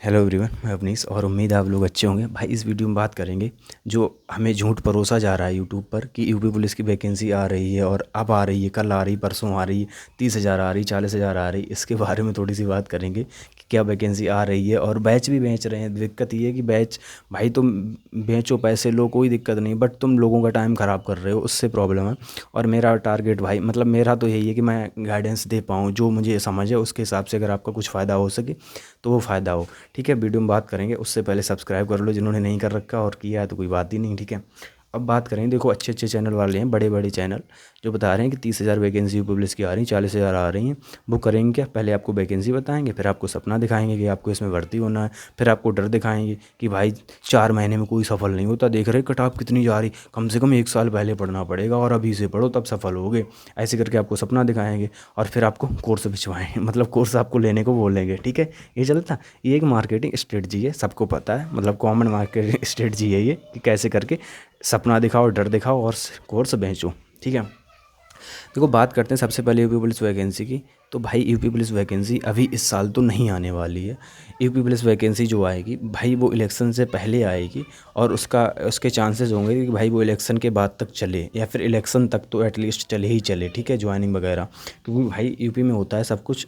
Hello everyone, मैं अवनीश और उम्मीद है आप लोग अच्छे होंगे। भाई इस वीडियो में बात करेंगे जो हमें झूठ परोसा जा रहा है यूट्यूब पर कि यूपी पुलिस की वैकेंसी आ रही है और अब आ रही है, कल आ रही, परसों आ रही, 30,000 आ रही, 40,000 आ रही। इसके बारे में थोड़ी सी बात करेंगे कि क्या वैकेंसी आ रही है और बैच भी बेच रहे हैं। दिक्कत ये है कि बैच, भाई तुम बेचो, पैसे लो, कोई दिक्कत नहीं, बट तुम लोगों का टाइम ख़राब कर रहे हो, उससे प्रॉब्लम है। और मेरा टारगेट भाई, मतलब मेरा तो यही है कि मैं गाइडेंस दे पाऊँ, जो मुझे समझ है उसके हिसाब से अगर आपका कुछ फ़ायदा हो सके तो वो फ़ायदा हो। ठीक है, वीडियो में बात करेंगे, उससे पहले सब्सक्राइब कर लो जिन्होंने नहीं कर रखा, और किया है तो कोई बात ही नहीं। ठीक है, अब बात करेंगे। देखो, अच्छे अच्छे चैनल वाले हैं, बड़े बड़े चैनल जो बता रहे हैं कि 30,000 वैकेंसी पब्लिश की आ रही, 40,000 आ रही हैं। वो करेंगे क्या? पहले आपको वैकेंसी बताएंगे, फिर आपको सपना दिखाएंगे कि आपको इसमें भर्ती होना है, फिर आपको डर दिखाएंगे कि भाई 4 महीने में कोई सफल नहीं होता, देख रहे कट ऑफ कितनी जा रही, कम से कम 1 साल पहले पढ़ना पड़ेगा और अभी से पढ़ो तब सफल होगे। ऐसे करके आपको सपना दिखाएंगे और फिर आपको कोर्स भिजवाएंगे, मतलब कोर्स आपको लेने को बोलेंगे। ठीक है, ये चलता, ये एक मार्केटिंग स्ट्रेटजी है, सबको पता है, मतलब कॉमन मार्केटिंग स्ट्रेटजी है ये, कि कैसे करके सपना दिखाओ, डर दिखाओ और कोर्स बेचो। ठीक है, देखो बात करते हैं सबसे पहले यूपी पुलिस वैकेंसी की। तो भाई यूपी पुलिस वैकेंसी अभी इस साल तो नहीं आने वाली है। यूपी पुलिस वैकेंसी जो आएगी भाई वो इलेक्शन से पहले आएगी, और उसके चांसेस होंगे कि भाई वो इलेक्शन के बाद तक चले, या फिर इलेक्शन तक तो एटलीस्ट चले ही चले। ठीक है, ज्वाइनिंग वगैरह, क्योंकि भाई यूपी में होता है सब कुछ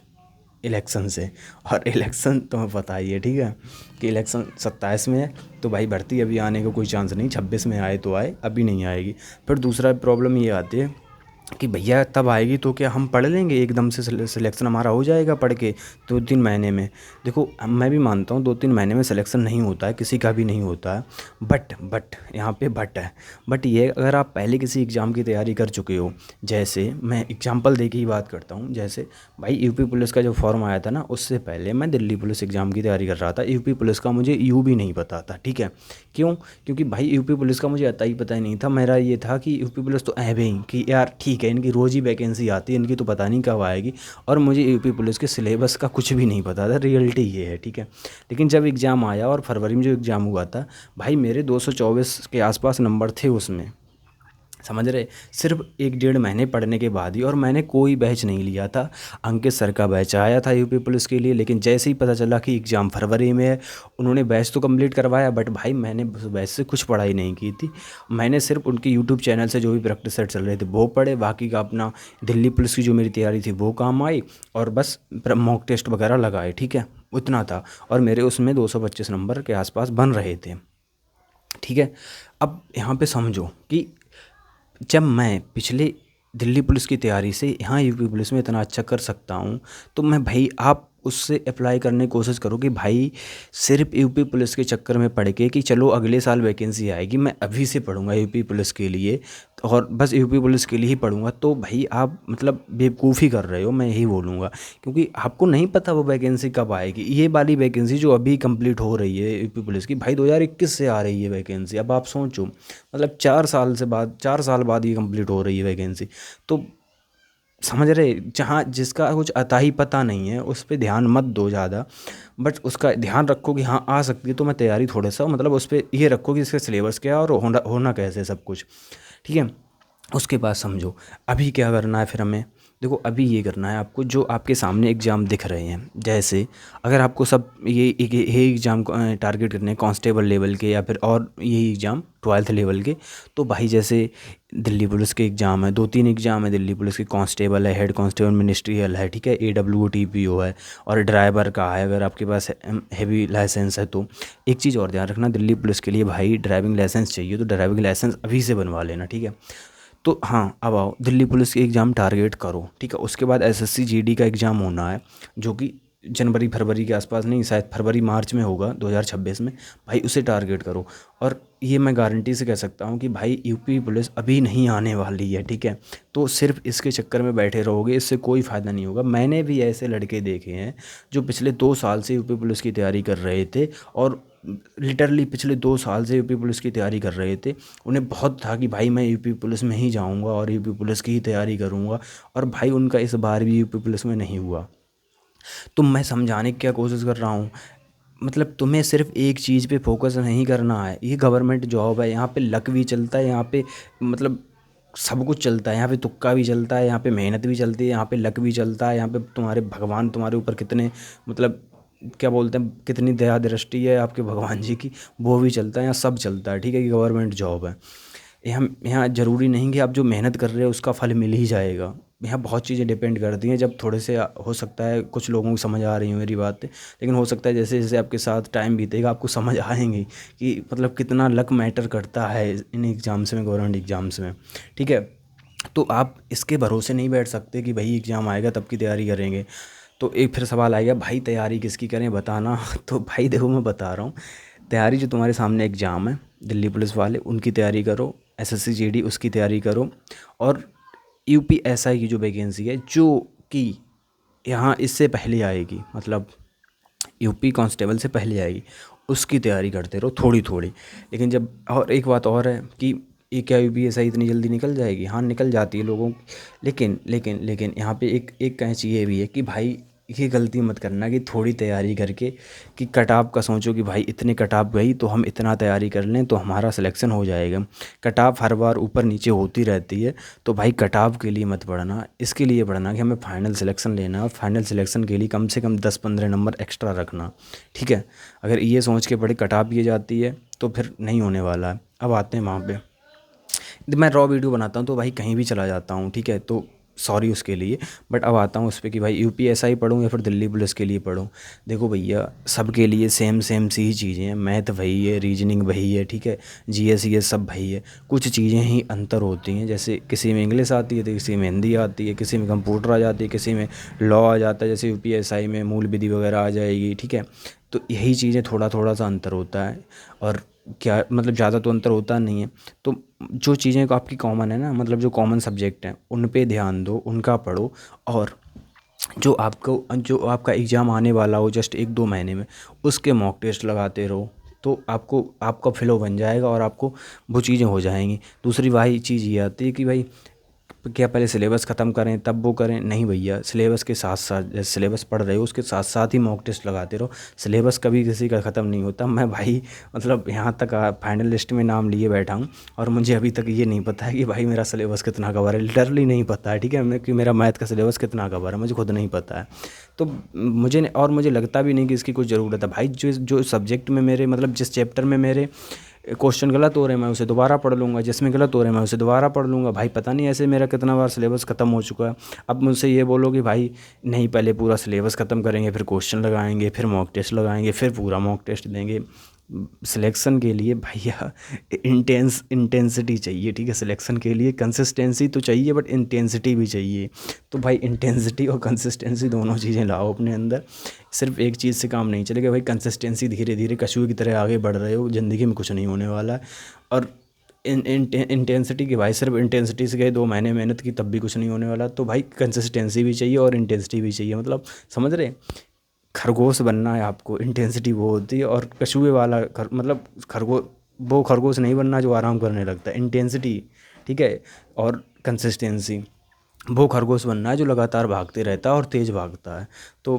इलेक्शन से, और इलेक्शन तुम्हें पता ही है। ठीक है, कि इलेक्शन 27 में है, तो भाई भर्ती अभी आने का कोई चांस नहीं। 26 में आए तो आए, अभी नहीं आएगी। फिर दूसरा प्रॉब्लम ये आती है कि भैया तब आएगी तो क्या हम पढ़ लेंगे एकदम से, सिलेक्शन हमारा हो जाएगा पढ़ के 2-3 महीने में? देखो मैं भी मानता हूँ 2-3 महीने में सिलेक्शन नहीं होता है, किसी का भी नहीं होता है। बट यहाँ पे बट है। बट ये, अगर आप पहले किसी एग्ज़ाम की तैयारी कर चुके हो, जैसे मैं एग्जांपल दे के ही बात करता हूँ। जैसे भाई यूपी पुलिस का जो फॉर्म आया था ना, उससे पहले मैं दिल्ली पुलिस एग्ज़ाम की तैयारी कर रहा था। यूपी पुलिस का मुझे यू भी नहीं पता था। ठीक है, क्यों? क्योंकि भाई यूपी पुलिस का मुझे पता ही नहीं था। मेरा ये था कि यूपी पुलिस तो ऐवे ही कि यार ठीक है, इनकी रोज़ ही वैकेंसी आती है, इनकी तो पता नहीं कब आएगी, और मुझे यूपी पुलिस के सिलेबस का कुछ भी नहीं पता था। रियलिटी ये है। ठीक है, लेकिन जब एग्ज़ाम आया और फरवरी में जो एग्ज़ाम हुआ था, भाई मेरे 224 के आसपास नंबर थे उसमें, समझ रहे? सिर्फ 1-1.5 महीने पढ़ने के बाद ही, और मैंने कोई बैच नहीं लिया था। अंकित सर का बैच आया था यूपी पुलिस के लिए, लेकिन जैसे ही पता चला कि एग्ज़ाम फरवरी में है, उन्होंने बैच तो कंप्लीट करवाया, बट भाई मैंने उस बैच से कुछ पढ़ाई नहीं की थी। मैंने सिर्फ उनके यूट्यूब चैनल से जो भी प्रैक्टिस सेट चल रहे थे वो पढ़े, बाकी का अपना दिल्ली पुलिस की जो मेरी तैयारी थी वो काम आई, और बस मॉक टेस्ट वगैरह लगाए। ठीक है, उतना था, और मेरे उसमें 225 नंबर के आसपास बन रहे थे। ठीक है, अब यहाँ पे समझो कि जब मैं पिछले दिल्ली पुलिस की तैयारी से यहाँ यूपी पुलिस में इतना अच्छा कर सकता हूँ, तो मैं, भाई आप उससे अप्लाई करने की कोशिश करो कि भाई सिर्फ यूपी पुलिस के चक्कर में पढ़ के कि चलो अगले साल वैकेंसी आएगी, मैं अभी से पढ़ूंगा यूपी पुलिस के लिए, और बस यूपी पुलिस के लिए ही पढ़ूंगा, तो भाई आप मतलब बेवकूफ़ी कर रहे हो, मैं यही बोलूँगा। क्योंकि आपको नहीं पता वो वैकेंसी कब आएगी। ये वाली वैकेंसी जो अभी कंप्लीट हो रही है यूपी पुलिस की, भाई 2021 से आ रही है वैकेंसी। अब आप सोचो, मतलब 4 साल बाद ये कंप्लीट हो रही है वैकेंसी। तो समझ रहे, जहाँ जिसका कुछ अता ही पता नहीं है उस पे ध्यान मत दो ज़्यादा, बट उसका ध्यान रखो कि हाँ आ सकती है, तो मैं तैयारी थोड़ा सा, मतलब उस पर ये रखो कि इसका सिलेबस क्या है और होना होना कैसे सब कुछ। ठीक है, उसके बाद समझो अभी क्या करना है फिर हमें। देखो अभी ये करना है आपको, जो आपके सामने एग्ज़ाम दिख रहे हैं, जैसे अगर आपको सब ये एग्ज़ाम टारगेट करने हैं कांस्टेबल लेवल के, या फिर और यही एग्ज़ाम 12th लेवल के, तो भाई जैसे दिल्ली पुलिस के एग्ज़ाम है, 2-3 एग्ज़ाम है दिल्ली पुलिस के। कांस्टेबल है, हेड कांस्टेबल मिनिस्ट्रियल है, ठीक है, AWOTPO है, और ड्राइवर का है अगर आपके पास हैवी लाइसेंस है तो। एक चीज़ और ध्यान रखना, दिल्ली पुलिस के लिए भाई ड्राइविंग लाइसेंस चाहिए, तो ड्राइविंग लाइसेंस अभी से बनवा लेना। ठीक है, तो हाँ अब आओ दिल्ली पुलिस के एग्ज़ाम टारगेट करो। ठीक है, उसके बाद SSC GD का एग्ज़ाम होना है, जो कि जनवरी फरवरी के आसपास, नहीं शायद फरवरी मार्च में होगा 2026 में। भाई उसे टारगेट करो, और ये मैं गारंटी से कह सकता हूँ कि भाई यूपी पुलिस अभी नहीं आने वाली है। ठीक है, तो सिर्फ इसके चक्कर में बैठे रहोगे, इससे कोई फ़ायदा नहीं होगा। मैंने भी ऐसे लड़के देखे हैं जो पिछले 2 साल से यूपी पुलिस की तैयारी कर रहे थे, और लिटरली पिछले 2 साल से यूपी पुलिस की तैयारी कर रहे थे। उन्हें बहुत था कि भाई मैं यूपी पुलिस में ही जाऊंगा और यूपी पुलिस की ही तैयारी करूंगा, और भाई उनका इस बार भी यूपी पुलिस में नहीं हुआ। तो मैं समझाने की क्या कोशिश कर रहा हूँ, मतलब तुम्हें सिर्फ एक चीज़ पे फोकस नहीं करना है। ये गवर्नमेंट जॉब है, यहाँ पे लक भी चलता है, यहाँ पे मतलब सब कुछ चलता है। यहाँ पे तुक्का भी चलता है, यहाँ पे मेहनत भी चलती है, यहाँ पे लक भी चलता है, यहाँ पे तुम्हारे भगवान तुम्हारे ऊपर कितने मतलब क्या बोलते हैं, कितनी दया दृष्टि है आपके भगवान जी की, वो भी चलता है, यहाँ सब चलता है, ठीक है, कि गवर्नमेंट जॉब है। यहाँ ज़रूरी नहीं कि आप जो मेहनत कर रहे हो उसका फल मिल ही जाएगा। यहाँ बहुत चीज़ें डिपेंड करती हैं। जब थोड़े से हो सकता है कुछ लोगों को समझ आ रही हो मेरी बातें, लेकिन हो सकता है जैसे जैसे आपके साथ टाइम बीतेगा आपको समझ आएंगी कि मतलब कितना लक मैटर करता है इन एग्ज़ाम्स में, गवर्नमेंट एग्ज़ाम्स में, ठीक है। तो आप इसके भरोसे नहीं बैठ सकते कि भाई एग्ज़ाम आएगा तब की तैयारी करेंगे। तो एक फिर सवाल आएगा, भाई तैयारी किसकी करें बताना। तो भाई देखो मैं बता रहा हूँ, तैयारी जो तुम्हारे सामने एग्ज़ाम है दिल्ली पुलिस वाले उनकी तैयारी करो, एसएससी जीडी उसकी तैयारी करो, और यूपीएसआई की जो वैकेंसी है जो कि यहाँ इससे पहले आएगी, मतलब यूपी कांस्टेबल से पहले आएगी, उसकी तैयारी करते रहो थोड़ी थोड़ी। लेकिन जब, और एक बात और है कि ये क्या यूपीएसआई इतनी जल्दी निकल जाएगी? हाँ निकल जाती है लोगों, लेकिन यहाँ पे एक एक कैच ये भी है कि भाई ये गलती मत करना कि थोड़ी तैयारी करके कि कट ऑफ का सोचो कि भाई इतने कट ऑफ गई तो हम इतना तैयारी कर लें तो हमारा सिलेक्शन हो जाएगा। कट ऑफ हर बार ऊपर नीचे होती रहती है, तो भाई कट ऑफ के लिए मत पढ़ना, इसके लिए पढ़ना कि हमें फाइनल सिलेक्शन लेना है, और फाइनल सिलेक्शन के लिए कम से कम 10-15 नंबर एक्स्ट्रा रखना, ठीक है। अगर ये सोच के बड़ी कट ऑफ किए जाती है तो फिर नहीं होने वाला है। अब आते हैं वहाँ पे, मैं रॉ वीडियो बनाता हूँ तो भाई कहीं भी चला जाता हूँ, ठीक है, तो सॉरी उसके लिए। बट अब आता हूँ उस पर कि भाई यूपीएसआई पढ़ूँ या फिर दिल्ली पुलिस के लिए पढ़ूँ। देखो भैया सबके लिए सेम सेम सी ही चीज़ें हैं, मैथ वही है, रीजनिंग वही है, ठीक है, जीएस ये सब वही है, कुछ चीज़ें ही अंतर होती हैं। जैसे किसी में इंग्लिश आती है तो किसी में हिंदी आती है, किसी में कंप्यूटर आ जाती है, किसी में लॉ आ जाता है, जैसे यूपीएसआई में मूल विधि वगैरह आ जाएगी, ठीक है। तो यही चीज़ें थोड़ा थोड़ा सा अंतर होता है, और क्या मतलब ज़्यादा तो अंतर होता नहीं है। तो जो चीज़ें आपकी कॉमन है ना, मतलब जो कॉमन सब्जेक्ट हैं उन पे ध्यान दो, उनका पढ़ो, और जो आपका एग्ज़ाम आने वाला हो जस्ट 1-2 महीने में, उसके मॉक टेस्ट लगाते रहो, तो आपको आपका फ्लो बन जाएगा और आपको वो चीज़ें हो जाएंगी। दूसरी वही चीज़ ये आती है कि भाई क्या पहले सिलेबस ख़त्म करें तब वो करें? नहीं भैया, सिलेबस के साथ साथ जैसे सिलेबस पढ़ रहे हो उसके साथ साथ ही मॉक टेस्ट लगाते रहो। सिलेबस कभी किसी का ख़त्म नहीं होता। मैं भाई मतलब यहाँ तक फाइनल लिस्ट में नाम लिए बैठा हूँ, और मुझे अभी तक ये नहीं पता है कि भाई मेरा सिलेबस कितना कवर है, लिटरली नहीं पता है, ठीक है, कि मेरा मैथ का सिलेबस कितना कवर है मुझे खुद नहीं पता है। तो मुझे लगता भी नहीं कि इसकी कुछ ज़रूरत है भाई। जो जो सब्जेक्ट में मेरे मतलब जिस चैप्टर में मेरे क्वेश्चन गलत हो रहे हैं मैं उसे दोबारा पढ़ लूँगा, जिसमें गलत हो रहे हैं मैं उसे दोबारा पढ़ लूँगा। भाई पता नहीं ऐसे मेरा कितना बार सिलेबस ख़त्म हो चुका है। अब मुझसे ये बोलो कि भाई नहीं पहले पूरा सिलेबस ख़त्म करेंगे, फिर क्वेश्चन लगाएंगे, फिर मॉक टेस्ट लगाएंगे, फिर पूरा मॉक टेस्ट देंगे। सिलेक्शन के लिए भैया इंटेंसिटी चाहिए, ठीक है, सिलेक्शन के लिए कंसिस्टेंसी तो चाहिए बट इंटेंसिटी भी चाहिए। तो भाई इंटेंसिटी और कंसिस्टेंसी दोनों चीज़ें लाओ अपने अंदर। सिर्फ एक चीज़ से काम नहीं चलेगा भाई। कंसिस्टेंसी धीरे धीरे कछुए की तरह आगे बढ़ रहे हो, ज़िंदगी में कुछ नहीं होने वाला है। और इंटेंसिटी की भाई, सिर्फ इंटेंसिटी से गए 2 महीने मेहनत की तब भी कुछ नहीं होने वाला। तो भाई कंसिस्टेंसी भी चाहिए और इंटेंसिटी भी चाहिए, मतलब समझ रहे? खरगोश बनना है आपको, इंटेंसिटी वो होती है, और कछुए वाला मतलब वो खरगोश नहीं बनना जो आराम करने लगता है, इंटेंसिटी, ठीक है, और कंसिस्टेंसी। वो खरगोश बनना है जो लगातार भागते रहता है और तेज़ भागता है। तो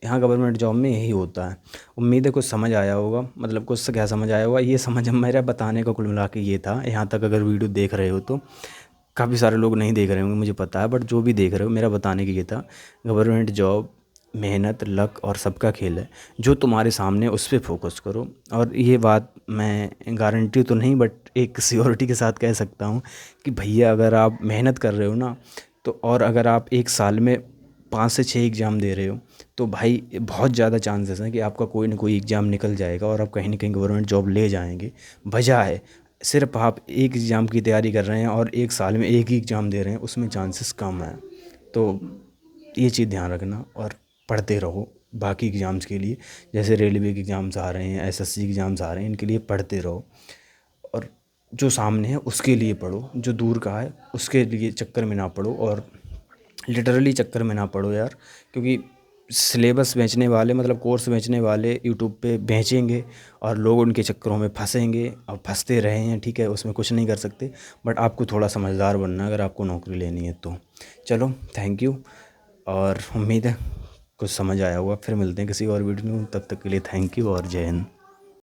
यहाँ गवर्नमेंट जॉब में यही होता है। उम्मीद है कुछ समझ आया होगा, मतलब कुछ से क्या समझ आया होगा, ये समझ मेरा बताने का कुल मिला के ये था। यहाँ तक अगर वीडियो देख रहे हो तो काफ़ी सारे लोग नहीं देख रहे होंगे मुझे पता है, बट जो भी देख रहे हो मेरा बताने की ये था। गवर्नमेंट जॉब मेहनत, लक और सबका खेल है। जो तुम्हारे सामने उस पे फोकस करो। और ये बात मैं गारंटी तो नहीं बट एक श्योरिटी के साथ कह सकता हूँ कि भैया अगर आप मेहनत कर रहे हो ना, तो और अगर आप एक साल में 5 से 6 एग्ज़ाम दे रहे हो, तो भाई बहुत ज़्यादा चांसेस हैं कि आपका कोई ना कोई एग्ज़ाम निकल जाएगा और आप कहीं ना कहीं गवर्नमेंट जॉब ले जाएंगे। वजह है सिर्फ आप एक एग्ज़ाम की तैयारी कर रहे हैं और एक साल में एक ही एग्ज़ाम दे रहे हैं, उसमें चांसेस कम हैं। तो ये चीज़ ध्यान रखना और पढ़ते रहो बाकी एग्ज़ाम्स के लिए। जैसे रेलवे के एग्ज़ाम्स आ रहे हैं, एसएससी के एग्ज़ाम्स आ रहे हैं, इनके लिए पढ़ते रहो। और जो सामने है उसके लिए पढ़ो, जो दूर का है उसके लिए चक्कर में ना पड़ो, और लिटरली चक्कर में ना पड़ो यार। क्योंकि सिलेबस बेचने वाले, मतलब कोर्स बेचने वाले यूट्यूब पे बेचेंगे और लोग उनके चक्करों में फंसेंगे और फंसते रहे हैं, ठीक है, उसमें कुछ नहीं कर सकते। बट आपको थोड़ा समझदार बनना है अगर आपको नौकरी लेनी है तो। चलो थैंक यू, और उम्मीद है कुछ समझ आया होगा। फिर मिलते हैं किसी और वीडियो में, तब तक के लिए थैंक यू और जय हिंद।